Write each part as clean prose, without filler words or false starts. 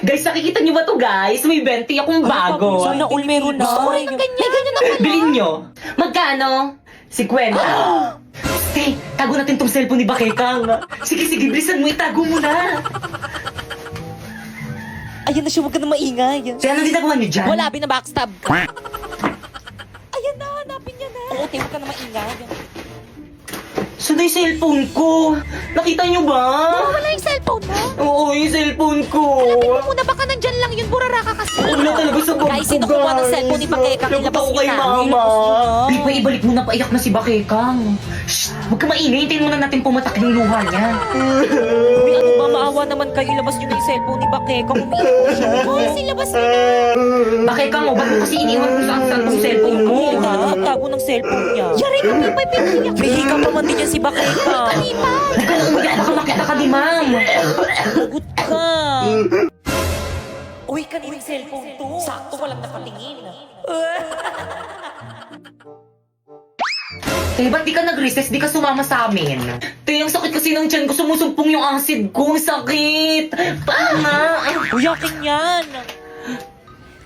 Guys, nakikita niyo ba to guys? May 20 akong bago. Sana all meron na. Gusto ko rin ng ganyan. May ganyan na pala. Bilhin nyo. Magkano? 50. Hey, tago natin tong cellphone ni Bakekang. Sige, bilisan mo, itago mo na. Ayan na siya, huwag ka na maingay. Kaya anong ginagawa niyo dyan? Wala, binabackstab. Ayan na, hanapin niya na. Oo, te, huwag ka na maingay. Saan na yung cellphone ko? Nakita niyo ba? Wala yung cellphone mo. Oo, yung cellphone ko. Tingnan mo muna, baka nandyan lang yun. Burara ka kasi. Wala talaga sa bag Guys, ko, sino kumuha ng cellphone ni Bakekang? Labot Ilabas ako niyo kay na. mama. Ilabas niyo na. Pipa, ibalik mo na. Paiyak na si Bakekang. Shh! Huwag ka maingay. Hintayin muna natin pumatak yung luha niya. Uy, ano ba, maawa naman kayo. Ilabas niyo na yung cellphone ni Bakekang. Umiiyak siya. Hoy, silabas mo na. Bakekang, ba't mo kasi iniwan kung saan tong cellphone mo? Uy, tago ng cellphone niya. Yari ka, Pipay, piniyak. May hika pa man din yan si Bakekang. Pipay. Huwag ka na umiyak. Baka makita ka ni ma'am. Good ka. Uy, kanina yung cellphone to. Sakto, walang nakatingin. Te, ba't di ka nag-recess? Di ka sumama sa amin? Te, ang sakit kasi ng tiyan ko. Sumusumpong yung acid ko. Ang sakit. Panga. Uy, akin yan.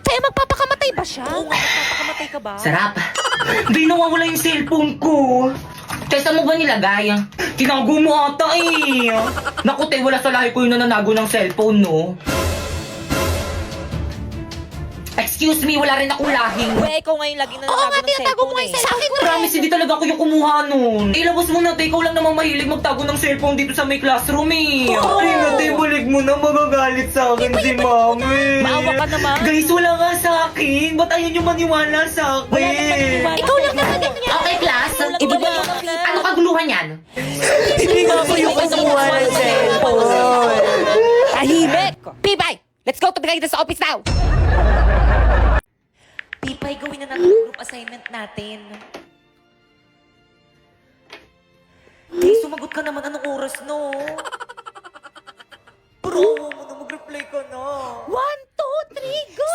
Kaya magpapakamatay ba siya? Oo nga, magpapakamatay ka ba? Sarap. Di nawawala yung cellphone ko. Te, saan mo ba nilagay? Tinago mo ata eh. Naku, te, wala sa lahi ko yung nananago ng cellphone, no? Excuse me, wala rin akong lahing. Uy, ikaw ngayon lagi na Oo nga, ng tinatago mo cellphone nga eh. yung cellphone. Promise, hindi talaga ako yung kumuha nun. Ilabas mo na, te. Ikaw lang namang mahilig magtago ng cellphone dito sa may classroom eh. Ay na, te, balik mo na. Magagalit sa akin si mami. Maawa ka naman. Guys, wala nga sa akin. Ba't ayaw nyo maniwala sa akin? Wala naman maniwala. Ikaw lang naman ganyan. Okay, class. Walang Ibigay maniwala mo. na. Ano kaguluhan yan? Hindi nga ako yung kumuha ng cellphone. Tahimik! Pipay, let's go to the guidance office now. Pipay, gawin na natin yung group assignment natin. Sumagot ka naman. Anong oras, no? Bro, mo na mag-reply ka na. 1, 2, 3, go!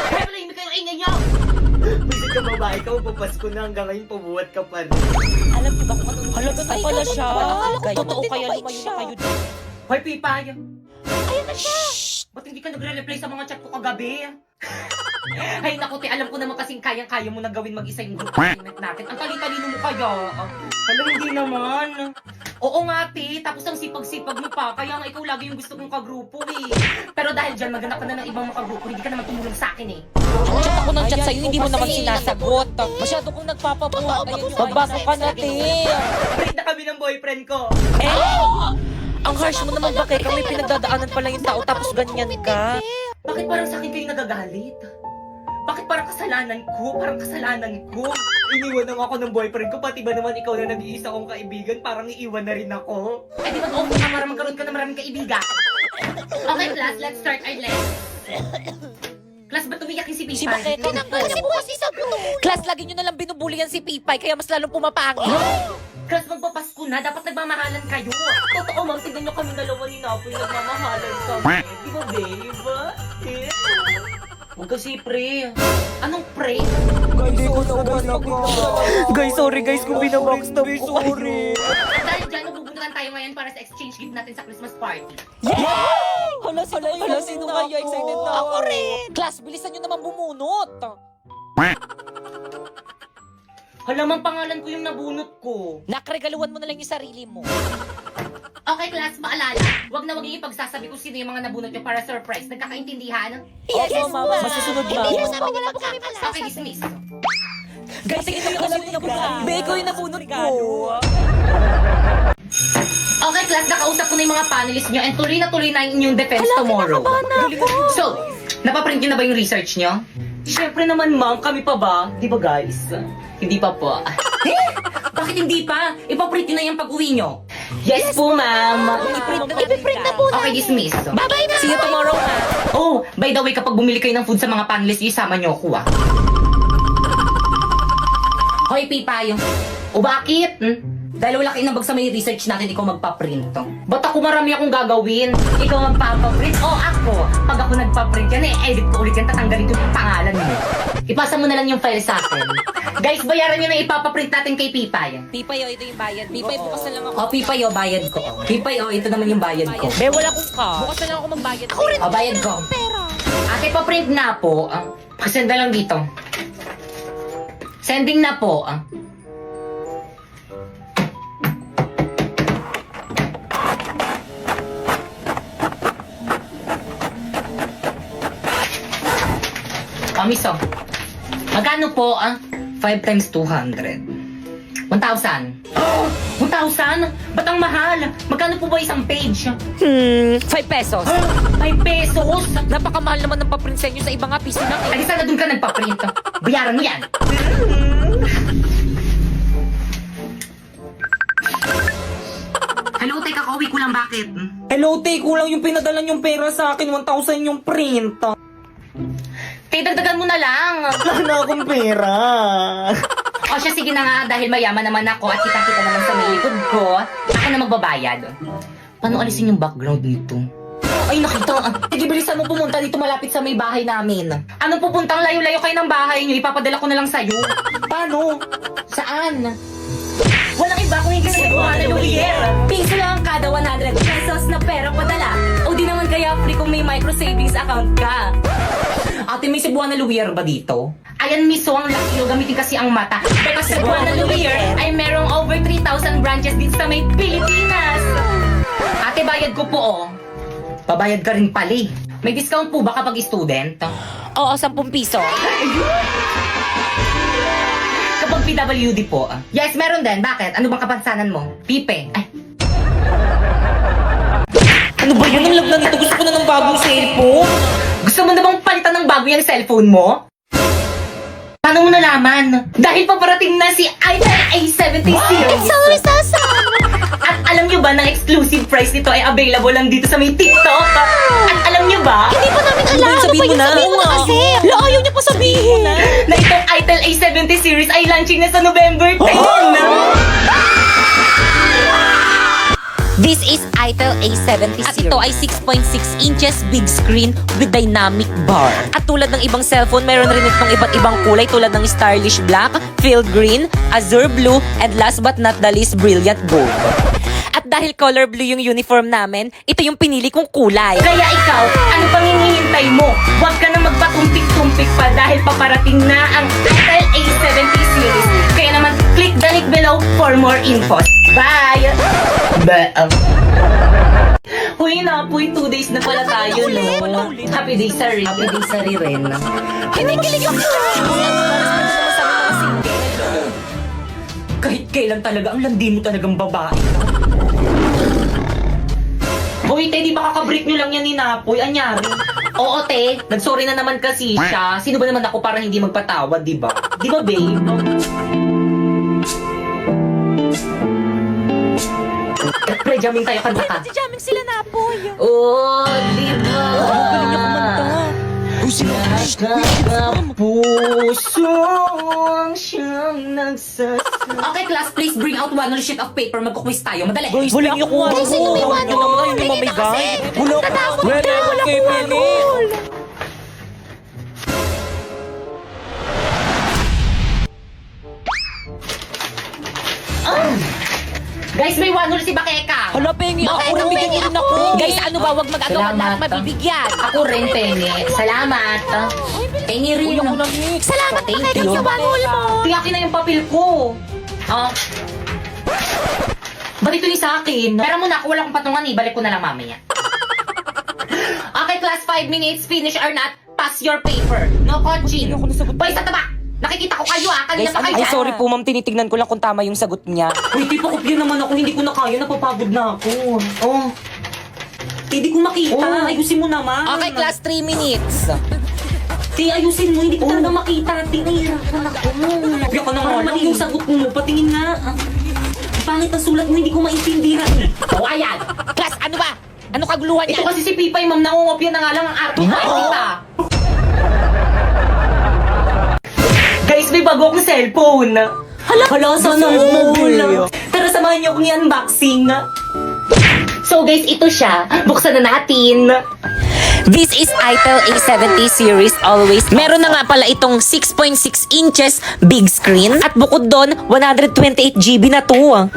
Kaya pala, hindi kayo ingay nyo! Bisit ka babae ka, magpapasko na hanggang ngayon pabuhat ka pa rin. Alam niyo ba kung anong halaga na Ay, pala ganun siya? ba? Akala ko Totoo tumating kaya mabait lumayo siya. na kayo dito. Hoy, Pipay! Ayan na siya. Ba't hindi ka nagre-reply sa mga chat ko kagabi? Ay, naku, te, alam ko naman kasing kayang-kaya mo na gawin mag-isa yung group assignment natin. Ang talino mo kaya. Alam, hindi naman. Oo nga, te, tapos ang sipag-sipag mo pa, kaya nga ikaw lagi yung gusto kong kagrupo eh. Pero dahil dyan, maghanap ka na ng ibang makagrupo, hindi ka naman tumulong sa akin eh. Chat ako ng chat Ayan, sa'yo, hindi mo kasi naman sinasagot. Masyado kong nagpapabuhat. Ayan yung magbasa ka na, te. Break na kami ng boyfriend ko. Ang harsh mo naman, bakit kami pinagdadaanan pala yung tao tapos ganyan ka? Bakit parang sa akin kayo nagagalit? Bakit parang kasalanan ko? Parang kasalanan ko. Iniwan na ako ng boyfriend ko, pati ba naman ikaw na nag-iisa kong kaibigan, parang iiwan na rin ako. Ay, di mag-open ka para magkaroon ka ng maraming kaibigan. Okay, class, let's start our lesson. Class, ba't umiyak yung si Si Pipay? Bakit? Kasi bukas isagot. Class, lagi nyo nalang binubuligan si Pipay, kaya mas lalong pumapangit. Class, magpapasko na, dapat nagmamahalan kayo. Totoo, ma'am, tignan nyo kami dalawa ni Napoy, nagmamahalan kami. Di ba, babe? Eh? Huwag kasi pre. Anong pre? Hindi ko naman ako. Guys, sorry guys kung binabackstab ko kayo. At dahil dyan, magbubuntukan tayo ngayon para sa exchange gift natin sa Christmas party. Hala, sino kaya? Excited na Ako rin. Class, bilisan nyo naman bumunot. Hala, mang pangalan ko yung nabunot ko. Nakregaluhan mo na lang yung sarili mo. Okay, class, maalala. Huwag na huwag yung ipagsasabi kung sino yung mga nabunot nyo para surprise. Nagkakaintindihan? Yes, Mama. ma'am. Masusunod, Hindi Mama. na namin wala po kami Okay, magsasabi. dismiss. Guys, tingin nyo kasi yung nabunot. Beko yung nabunot ko. Okay, class, nakausap ko na yung mga panelists nyo and tuloy na yung inyong defense tomorrow. So, napaprint nyo na ba yung research nyo? Siyempre naman, ma'am. Kami pa ba? Di ba, guys? Hindi pa po. Bakit hindi pa? Ipaprint nyo na yung pag-uwi nyo. Yes, po, ma'am. Ipiprint na po Okay, namin. dismiss. Bye-bye na. See you tomorrow, ma. Oh, by the way, kapag bumili kayo ng food sa mga panelists, isama nyo ako, ah. Hoy, Pipay. O bakit? Dahil wala kayo nabag sa may research natin, ikaw magpa-print. Ba't ako marami akong gagawin? Ikaw magpapaprint o ako? Pag ako nagpa-print yan, edit ko ulit yan, tatanggalin ko yung pangalan mo. Ipasa mo na lang yung file sa akin. Guys, bayaran nyo na ipapaprint natin kay Pipay. Pipay, ito yung bayad. Pipay, bukas na lang ako. O, Pipay, o, bayad ko. Pipay, o, ito naman yung bayad ko. Be, wala kong ka. Bukas na lang ako magbayad. Ako rin. O, bayad ko. Pera. Ate, pa-print na po. Pasenda lang dito. Sending na po. Miso. Magkano po, 5 times 200. 1,000. 1,000? Ba't ang mahal? Magkano po ba isang page? 5 pesos. 5 pesos? Napakamahal naman ng paprint sa inyo sa ibang piso lang eh. Ay, sana dun ka nagpa-print. Bayaran mo yan. Hello, teka, kauwi ko lang, bakit? Hello, te, kulang yung pinadala yung pera sa akin, 1,000 yung print. Kaya dagdagan mo na lang. Wala na akong pera. O siya, sige na nga, dahil mayaman naman ako at kita-kita naman sa may likod ko, ako na magbabayad. Paano alisin yung background nito? Ay, nakita. Sige, bilisan mo pumunta dito malapit sa may bahay namin. Anong pupuntang layo-layo kayo ng bahay niyo? Ipapadala ko na lang sa'yo. Paano? Saan? Walang iba kung hindi sa Juana Lumier. Piso lang kada 100 pesos na pera padala. O di naman kaya free kung may micro savings account ka. Ate, may Cebuana Lumier ba dito? Ayan, miso, ang laki nyo. Gamitin kasi ang mata. Because Cebuana Lumier ay merong over 3,000 branches dito sa may Pilipinas. Ate, bayad ko po, oh. Babayad ka rin pali. May discount po ba kapag student? Oo, 10 piso. Kapag PWD po. Yes, meron din. Bakit? Ano bang kapansanan mo? Pipe. Ay. Ano ba yun? Ang lagnan nito. Gusto ko na ng bagong cellphone. Gusto mo na bang palitan ng bago yung cellphone mo? Paano mo nalaman? Dahil paparating na si iPhone A70 series. Sorry, Sasa. At alam nyo ba, ng exclusive price nito ay available lang dito sa may TikTok? At alam nyo ba, Hindi pa namin alam. Ano sabihin ba mo yung na? sabihin mo na kasi? Lo, ayaw niya pa sabihin. na itong Itel A70 series ay launching na sa November 10? This is Itel A70 At ito ay 6.6 inches big screen with dynamic bar. At tulad ng ibang cellphone, meron rin itong iba't ibang kulay tulad ng stylish black, field green, azure blue, and last but not the least, brilliant gold. At dahil color blue yung uniform namin, ito yung pinili kong kulay. Kaya ikaw, ano pang hinihintay mo? Huwag ka na magpatumpik-tumpik pa dahil paparating na ang Itel A70 series. Kaya naman, click the link below for more info. Bye! Uy, napoy, 2 days na pala tayo, no? Happy day, sorry. Happy day, sorry rin. Kinikilig ako. Kahit kailan talaga, ang landi mo talagang babae. Uy, te, di ba kakabreak nyo lang yan ni Napoy? Anyari? Oo, te. Nagsorry na naman kasi siya. Sino ba naman ako para hindi magpatawad, di ba? Di ba, babe? Pre, jamming tayo, kanta ka. Si jamming sila na po. Oh, di ba? Galing niya kumanta. Pusong siyang nagsasama. Okay, class, please bring out one sheet of paper. Magkukwis tayo. Madali. Guys, wala niyo kuha. Guys, sino may one? Yun naman, yun yung Tingin na mamigay. kasi. Wala Tatakot Wala ka. naman kay Penny. Guys, may one si Bakeka. Hala, Pengi, ako rin bigyan niyo rin ako. Guys, ano ba, wag mag-agawan Salamat. lahat mabibigyan. Ako rin, Penny. Salamat. Penny rin. Kuya ko lang, Nix. Salamat Thank na kayo you. sa bangon mo. Tiyakin na yung papel ko. Ba't ito yung sa akin? Pero muna, ako wala akong patungan eh. Balik ko na lang mamaya. Okay, class, 5 minutes. Finish or not, pass your paper. No coaching. Ako nasagot. Boy, sa taba! Nakikita ko kayo kanina Guys, pa kayo ay dyan. sorry po ma'am, tinitignan ko lang kung tama yung sagot niya. Uy, di pa kopya naman ako. Hindi ko na kaya. Napapagod na ako. Oh. Hindi ko makita. Oh. Ayusin mo naman. Okay, class, 3 minutes. Ti, ayusin mo. Hindi ko talaga makita. Ti, nahihirapan ako. Kopya ka na nga lang. Yung sagot mo. Patingin nga. Pangit ang sulat mo. Hindi ko maintindihan. Oh, ayan. Class, ano ba? Ano kaguluhan Ito niya? kasi si Pipay, ma'am. Nangungopya na nga lang ang arte. Kita. Guys, may bago akong cellphone. Hala, sana all. Tara, samahan niyo akong i-unboxing. So guys, ito siya. Buksan na natin. This is Itel A70 series always. Meron na nga pala itong 6.6 inches big screen. At bukod doon, 128GB na to.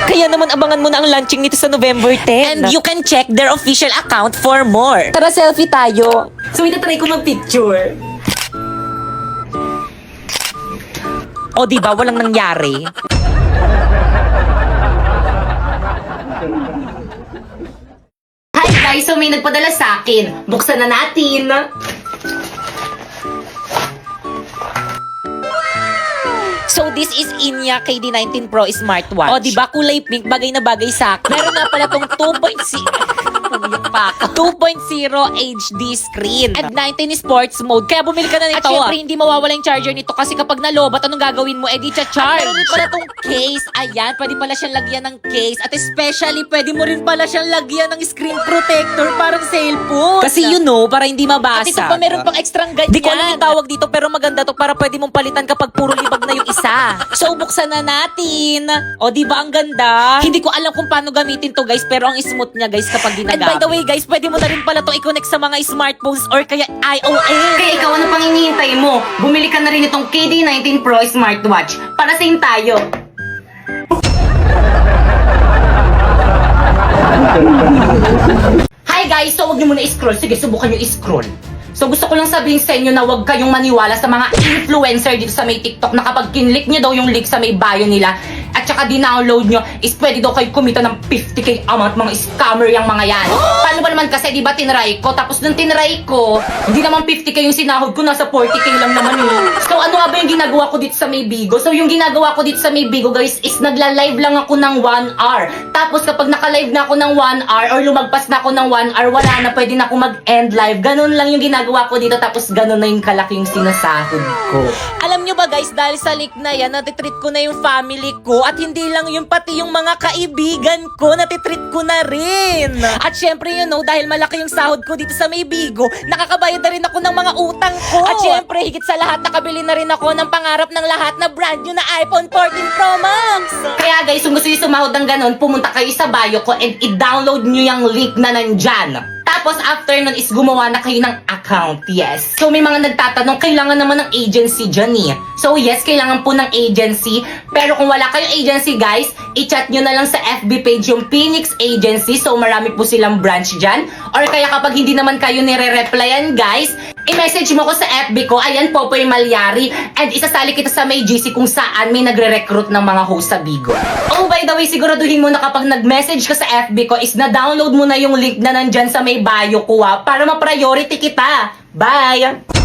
Kaya naman abangan mo na ang launching nito sa November 10. And you can check their official account for more. Tara, selfie tayo. So itatry ko mag-picture. O diba, walang nangyari. Hi guys, so may nagpadala sa akin. Buksan na natin. So this is Inya KD19 Pro smartwatch. O diba, kulay pink, bagay na bagay sa akin. Meron na pala tong 2.0 HD screen at 19 sports mode. Kaya bumili ka na nito. At syempre, hindi mawawala yung charger nito kasi kapag nalobat, anong gagawin mo? Di cha-charge. At meron din pala tong case. Ayan, pwede pala siyang lagyan ng case. At especially, pwede mo rin pala siyang lagyan ng screen protector parang cellphone. Kasi you know, para hindi mabasa. At ito pa, meron pang extrang ganyan. Di ko alam yung tawag dito, pero maganda to para pwede mong palitan kapag puro libag na yung isa. So, buksan na natin. O, di ba ang ganda? Hindi ko alam kung paano gamitin to, guys, pero ang smooth niya, guys, kapag ginagamit. And by the way, guys, pwede mo na rin pala to i-connect sa mga smartphones or kaya iOS. Kaya ikaw, ano pang hinihintay mo? Bumili ka na rin itong KD19 Pro smartwatch. Para same tayo. Hi guys! So, huwag niyo muna i-scroll. Sige, subukan niyo i-scroll. So, gusto ko lang sabihin sa inyo na huwag kayong maniwala sa mga influencer dito sa may TikTok na kapag kinlik niyo daw yung link sa may bio nila at saka di-download nyo, is pwede daw kayo kumita ng 50k amount. Mga scammer yung mga yan. Paano ba naman kasi, di ba tinry ko? Tapos nung tinry ko, hindi naman 50k yung sinahod ko, nasa 40k lang naman eh. So, ano nga ba yung ginagawa ko dito sa may Bigo? So, yung ginagawa ko dito sa may Bigo, guys, is nagla-live lang ako ng 1 hour. Tapos, kapag naka-live na ako ng 1 hour or lumagpas na ako ng 1 hour, wala na, pwede na ako mag-end live. Ganun lang yung ginagawa ko dito, tapos ganun na yung kalaki yung sinasahod ko. Alam nyo ba, guys, dahil sa link na yan, natitreat ko na yung family ko at hindi lang yung pati yung mga kaibigan ko, natitreat ko na rin. At syempre, you know, dahil malaki yung sahod ko dito sa may Bigo, nakakabayad na rin ako ng mga utang ko. At syempre, higit sa lahat, nakabili na rin ako ng pangarap ng lahat na brand new na iPhone 14 Pro Max. Kaya guys, kung gusto nyo sumahod ng ganun, pumunta kayo sa bio ko and i-download nyo yung link na nandyan. Tapos after nun is gumawa na kayo ng account, yes. So may mga nagtatanong, kailangan naman ng agency dyan eh. So yes, kailangan po ng agency. Pero kung wala kayong agency guys, i-chat nyo na lang sa FB page yung Phoenix Agency. So marami po silang branch dyan. Or kaya kapag hindi naman kayo nire-replyan guys, i-message mo ko sa FB ko, ayan Popoy Malyari. And isasali kita sa may GC kung saan may nagre-recruit ng mga host sa Bigo. Oh, by the way, siguraduhin mo na kapag nag-message ka sa FB ko is na-download mo na yung link na nandyan sa may bio ko para ma-priority kita. Bye!